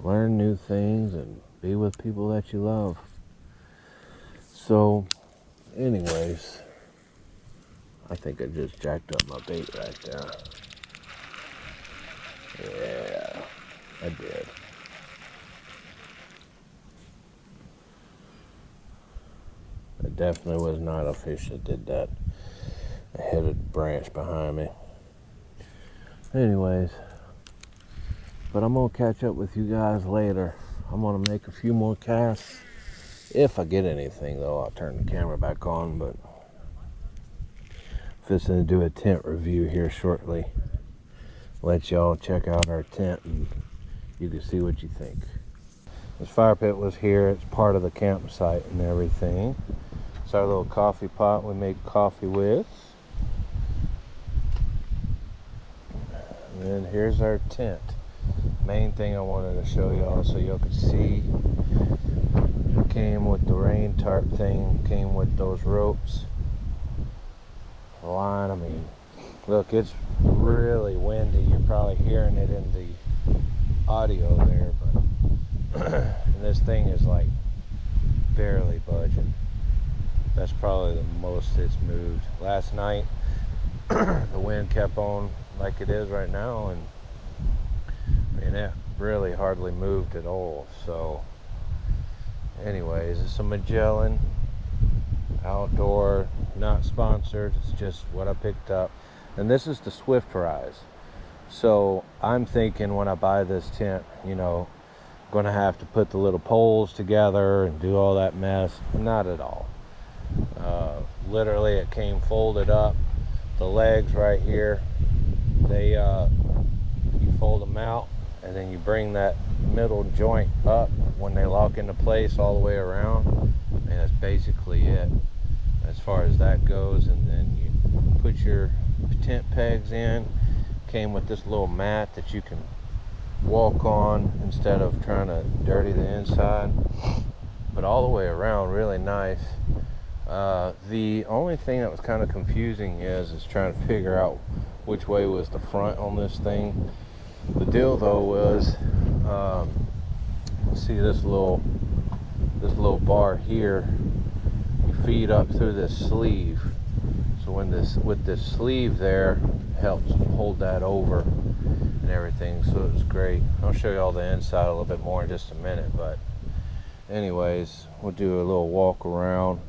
learn new things and be with people that you love. So anyways, I think I just jacked up my bait right there. Yeah, I did. It definitely was not a fish that did that. I hit a branch behind me. Anyways, but I'm gonna catch up with you guys later. I'm gonna make a few more casts. If I get anything though, I'll turn the camera back on, but fixing to do a tent review here shortly. Let y'all check out our tent and you can see what you think. This fire pit was here. It's part of the campsite and everything. It's our little coffee pot we make coffee with. And then here's our tent. Main thing I wanted to show y'all so y'all could see. It came with the rain tarp thing, came with those ropes. The line, I mean, look, it's really windy. You're probably hearing it in the audio there, but and this thing is like barely budging. That's probably the most it's moved. Last night, the wind kept on like it is right now, and I mean, it really hardly moved at all. So anyways, it's a Magellan outdoor, not sponsored, it's just what I picked up. And this is the Swift Rise. So I'm thinking when I buy this tent, you know, I'm gonna have to put the little poles together and do all that mess. Not at all. Literally it came folded up. The legs right here, they you fold them out and then you bring that middle joint up when they lock into place all the way around, and that's basically it as far as that goes. And then you put your tent pegs in. Came with this little mat that you can walk on instead of trying to dirty the inside, but all the way around really nice. The only thing that was kind of confusing is trying to figure out which way was the front on this thing. The deal though was, see this little bar here, you feed up through this sleeve. So with this sleeve there, helps hold that over and everything. So it was great. I'll show you all the inside a little bit more in just a minute, but anyways, we'll do a little walk around.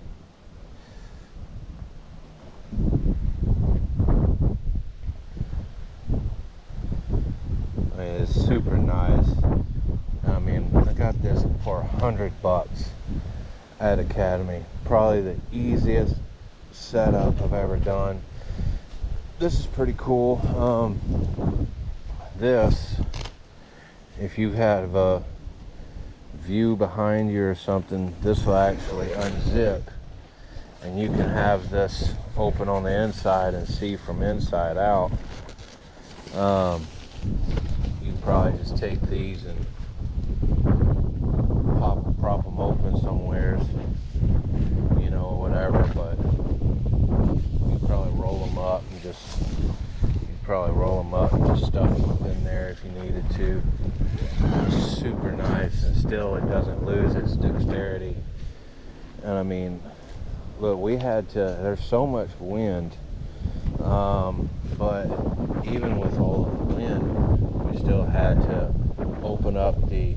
I mean, it's super nice. I mean, I got this for $100 at Academy. Probably the easiest setup I've ever done. This is pretty cool. This, if you have a view behind you or something, this will actually unzip and you can have this open on the inside and see from inside out. You can probably just take these and prop them open somewhere. just, you'd probably roll them up and just stuff them up in there if you needed to. It's super nice, and still it doesn't lose its dexterity. And I mean, look, we had to, there's so much wind, but even with all of the wind, we still had to open up the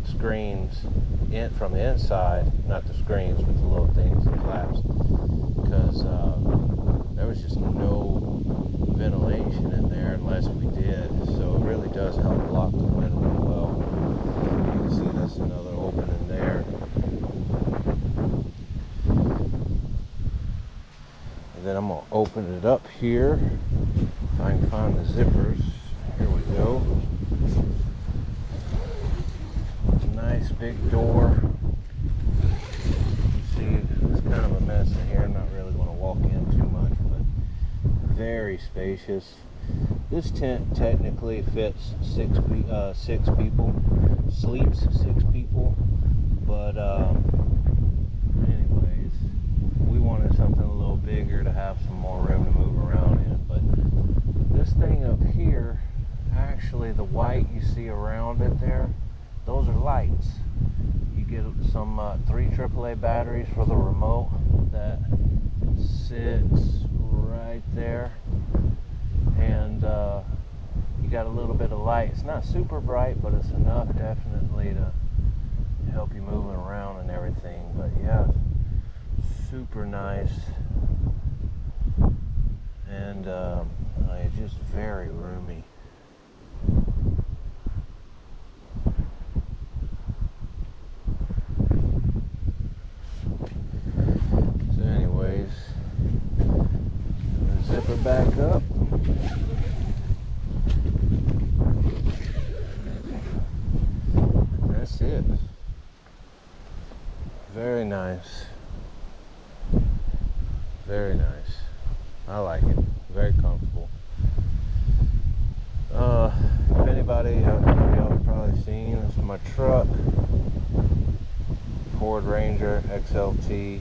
screens in from the inside, not the screens, but the little things, the flaps, because there was just no ventilation in there unless we did. So it really does help block the wind really well. You can see that's another opening there. And then I'm going to open it up here if I can find the zippers. Here we go. Nice big door. See, it's kind of a mess in here. I'm not really going to walk in too much, but very spacious. This tent technically fits six people, sleeps 6 people, but anyways, we wanted something a little bigger to have some more room to move around in. But this thing up here, actually the white you see around it there, those are lights. You get some 3 AAA batteries for the remote that sits right there, and you got a little bit of light. It's not super bright, but it's enough definitely to help you moving around and everything. But yeah, super nice, and it's just very roomy. So anyways, zip it back up. That's it. Very nice. Very nice. I like it. Very comfortable. If anybody, y'all have probably seen, this is my truck. Ford Ranger XLT.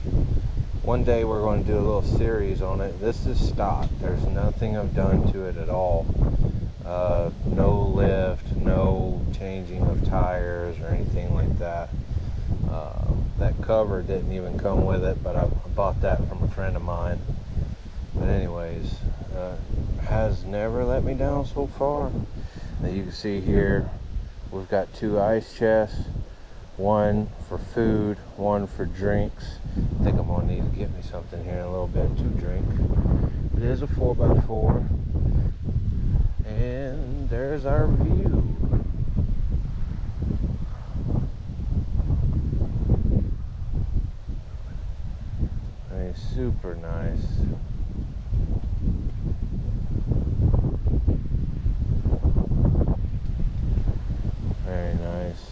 One day we're going to do a little series on it. This is stock. There's nothing I've done to it at all. No lift, no changing of tires or anything like that. That cover didn't even come with it, but I bought that from a friend of mine. But anyways, has never let me down so far. Now you can see here, we've got 2 ice chests, one for food, one for drinks. I think I'm gonna need to get me something here in a little bit to drink. It is a 4x4, and there's our view. Super nice. Very nice.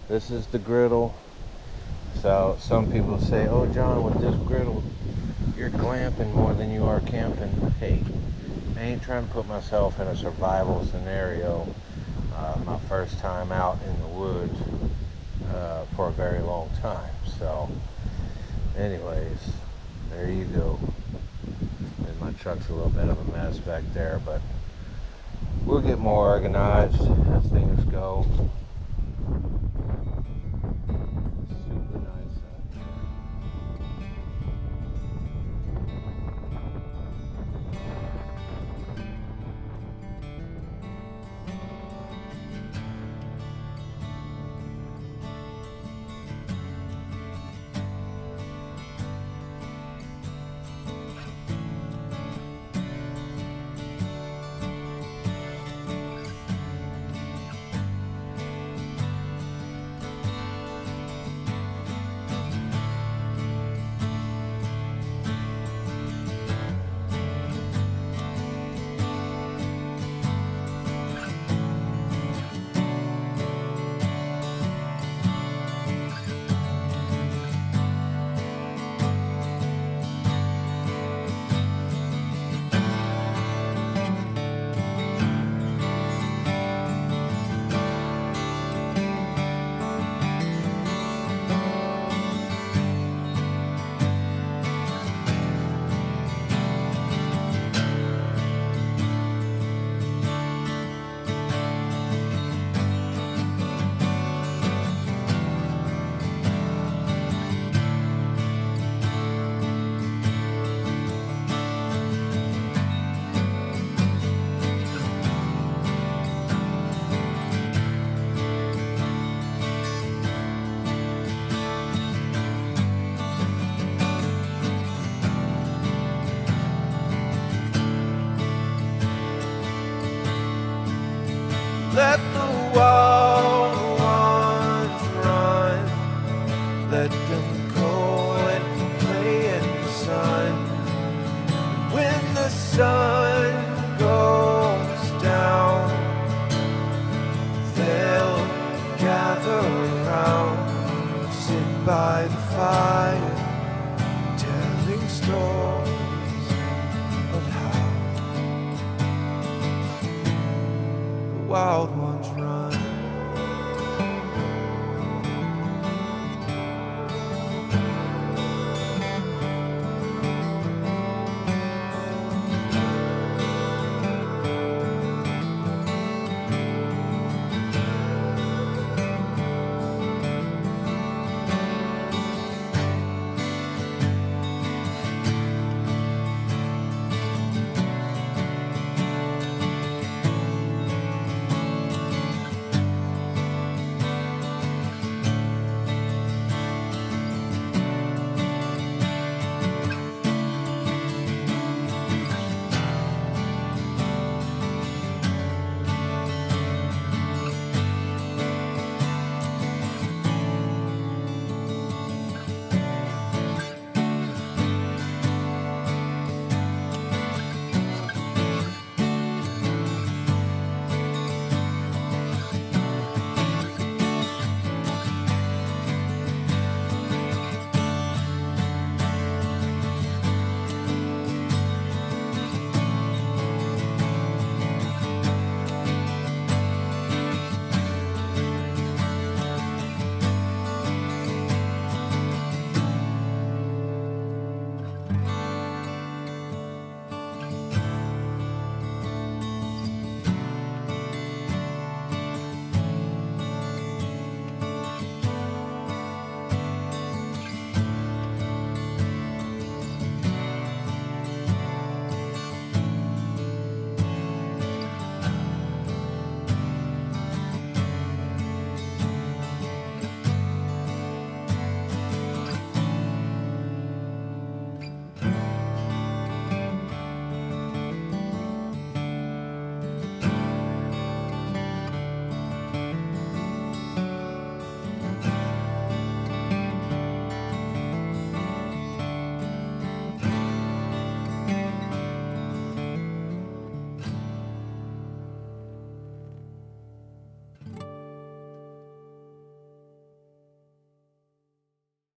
This is the griddle. So some people say, oh John, with this griddle you're glamping more than you are camping. Hey, I ain't trying to put myself in a survival scenario. My first time out in the woods for a very long time. So anyways, there you go. And my truck's a little bit of a mess back there, but we'll get more organized as things go. Super nice out here. Let the wild ones run. Let them go and play in the sun. When the sun goes down, they'll gather around, sit by the fire, telling stories of how the wild ones